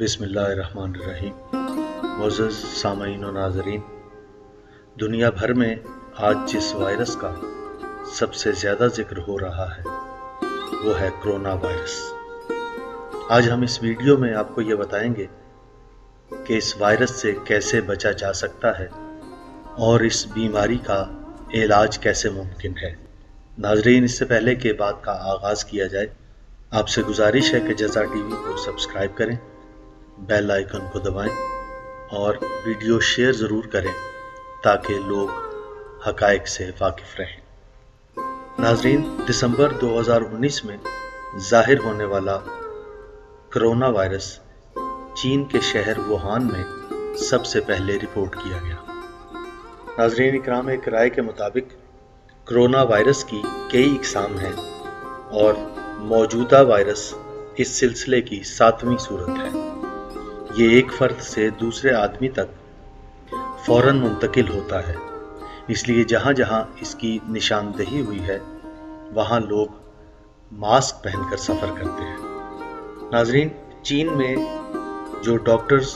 बिस्मिल्लाहिर्रहमानिर्रहीम। मुअज़्ज़ज़ सामईन और नाज़रीन, दुनिया भर में आज जिस वायरस का सबसे ज़्यादा जिक्र हो रहा है वो है कोरोना वायरस। आज हम इस वीडियो में आपको ये बताएंगे कि इस वायरस से कैसे बचा जा सकता है और इस बीमारी का इलाज कैसे मुमकिन है। नाज़रीन, इससे पहले कि बात का आगाज़ किया जाए, आपसे गुजारिश है कि जज़ा टीवी को सब्सक्राइब करें, बेल आइकन को दबाएं और वीडियो शेयर ज़रूर करें ताकि लोग हक़ाइक़ से वाकिफ़ रहें। नाज़रीन, दिसंबर 2019 में ज़ाहिर होने वाला कोरोना वायरस चीन के शहर वुहान में सबसे पहले रिपोर्ट किया गया। नाज़रीन इकराम, एक राय के मुताबिक कोरोना वायरस की कई इक़साम हैं और मौजूदा वायरस इस सिलसिले की 7वीं सूरत है। ये एक फ़र्द से दूसरे आदमी तक फ़ौरन मुंतकिल होता है, इसलिए जहाँ जहाँ इसकी निशानदेही हुई है वहाँ लोग मास्क पहनकर सफ़र करते हैं। नाज़रीन, चीन में जो डॉक्टर्स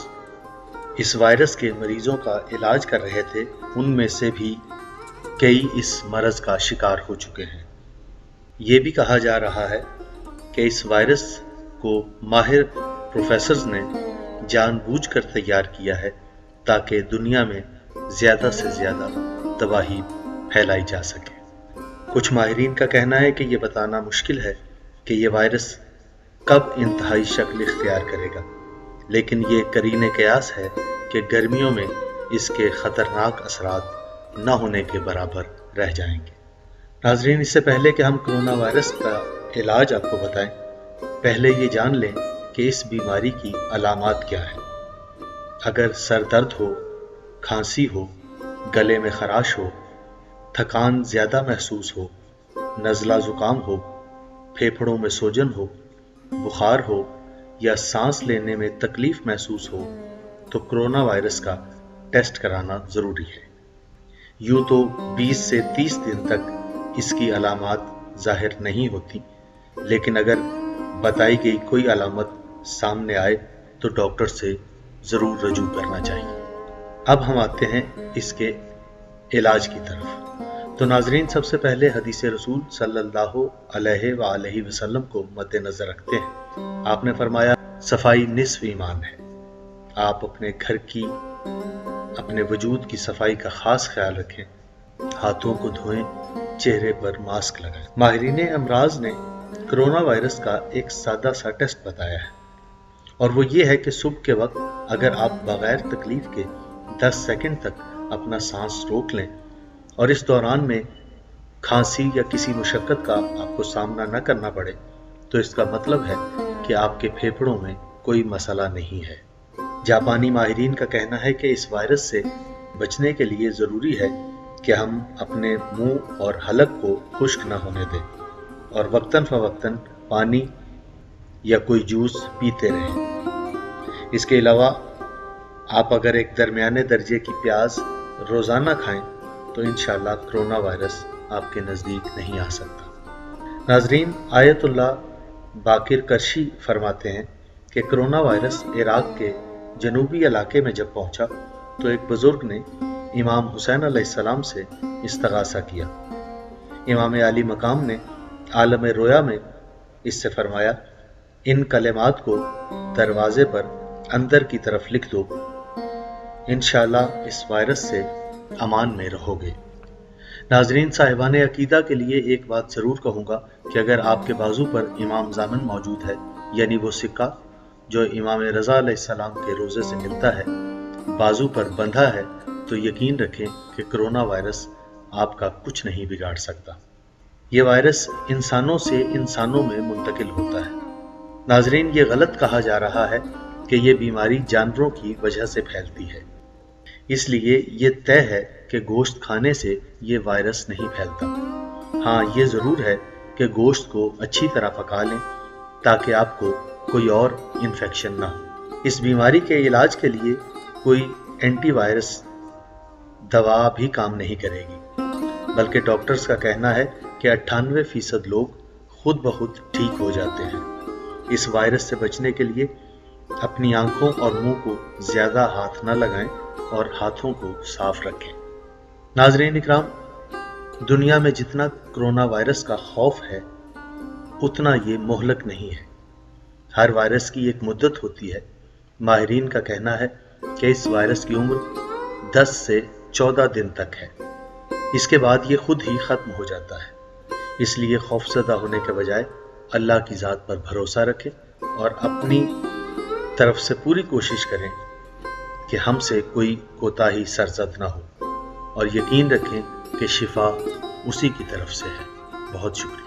इस वायरस के मरीज़ों का इलाज कर रहे थे उनमें से भी कई इस मरज़ का शिकार हो चुके हैं। ये भी कहा जा रहा है कि इस वायरस को माहिर प्रोफेसर्स ने जानबूझकर तैयार किया है ताकि दुनिया में ज़्यादा से ज़्यादा तबाही फैलाई जा सके। कुछ माहिरीन का कहना है कि ये बताना मुश्किल है कि ये वायरस कब इंतहाई शक्ल इख्तियार करेगा, लेकिन ये करीने क़यास है कि गर्मियों में इसके ख़तरनाक असरात न होने के बराबर रह जाएंगे। नाज़रीन, इससे पहले कि हम कोरोना वायरस का इलाज आपको बताएं, पहले ये जान लें कि इस बीमारी की अलामात क्या है। अगर सर दर्द हो, खांसी हो, गले में खराश हो, थकान ज़्यादा महसूस हो, नज़ला ज़ुकाम हो, फेफड़ों में सूजन हो, बुखार हो या सांस लेने में तकलीफ़ महसूस हो तो कोरोना वायरस का टेस्ट कराना ज़रूरी है। यूँ तो 20 से 30 दिन तक इसकी अलामात ज़ाहिर नहीं होती, लेकिन अगर बताई गई कोई अलामत सामने आए तो डॉक्टर से ज़रूर रजू करना चाहिए। अब हम आते हैं इसके इलाज की तरफ। तो नाज़रीन, सबसे पहले हदीस रसूल सल्लल्लाहु अलैहि वसल्लम को मद्देनज़र रखते हैं। आपने फरमाया, सफाई निस्फ ईमान है। आप अपने घर की, अपने वजूद की सफाई का ख़ास ख्याल रखें, हाथों को धोएं, चेहरे पर मास्क लगाएं। माहिरीन अमराज ने कोरोना वायरस का एक सादा सा टेस्ट बताया है और वो ये है कि सुबह के वक्त अगर आप बग़ैर तकलीफ़ के 10 सेकंड तक अपना सांस रोक लें और इस दौरान में खांसी या किसी मुशक्क़त का आपको सामना न करना पड़े तो इसका मतलब है कि आपके फेफड़ों में कोई मसला नहीं है। जापानी माहिरीन का कहना है कि इस वायरस से बचने के लिए ज़रूरी है कि हम अपने मुंह और हलक को खुश्क न होने दें और वक्तन फ़वक्तन पानी या कोई जूस पीते रहें। इसके अलावा आप अगर एक दरमियाने दर्जे की प्याज रोज़ाना खाएं तो इंशाअल्लाह कोरोना वायरस आपके नज़दीक नहीं आ सकता। नाज़रीन, आयतुल्लाह बाकिर करशी फरमाते हैं कि कोरोना वायरस इराक़ के जनूबी इलाके में जब पहुंचा तो एक बुज़ुर्ग ने इमाम हुसैन अलैहिस्सलाम से इस्तिग़ासा किया। इमाम आली मकाम ने आलम रोया में इससे फरमाया, इन कलेमात को दरवाजे पर अंदर की तरफ लिख दो, इंशाअल्लाह इस वायरस से अमान में रहोगे। नाज़रीन, साहिबान अकीदा के लिए एक बात ज़रूर कहूँगा कि अगर आपके बाजू पर इमाम ज़ामन मौजूद है, यानी वो सिक्का जो इमाम रज़ा अलैहिस्सलाम के रोज़े से मिलता है, बाजू पर बंधा है, तो यकीन रखें कि कोरोना वायरस आपका कुछ नहीं बिगाड़ सकता। ये वायरस इंसानों से इंसानों में मुंतकिल होता है। नाज़रीन, ये गलत कहा जा रहा है कि ये बीमारी जानवरों की वजह से फैलती है, इसलिए ये तय है कि गोश्त खाने से ये वायरस नहीं फैलता। हाँ, ये ज़रूर है कि गोश्त को अच्छी तरह पका लें ताकि आपको कोई और इन्फेक्शन ना हो। इस बीमारी के इलाज के लिए कोई एंटीवायरस दवा भी काम नहीं करेगी, बल्कि डॉक्टर्स का कहना है कि 98% लोग खुद ब खुद ठीक हो जाते हैं। इस वायरस से बचने के लिए اپنی آنکھوں اور منہ کو زیادہ ہاتھ نہ لگائیں اور ہاتھوں کو صاف رکھیں۔ ناظرین اکرام، دنیا میں جتنا کرونا وائرس کا خوف ہے اتنا یہ مہلک نہیں ہے۔ ہر وائرس کی ایک مدت ہوتی ہے۔ ماہرین کا کہنا ہے کہ اس وائرس کی عمر 10 سے 14 دن تک ہے۔ اس کے بعد یہ خود ہی ختم ہو جاتا ہے۔ اس لیے خوفزدہ ہونے کے بجائے اللہ کی ذات پر بھروسہ رکھیں اور اپنی طرف سے پوری کوشش کریں کہ ہم سے کوئی کوتاہی سرزد نہ ہو، اور یقین رکھیں کہ شفا اسی کی طرف سے ہے۔ بہت شکریہ۔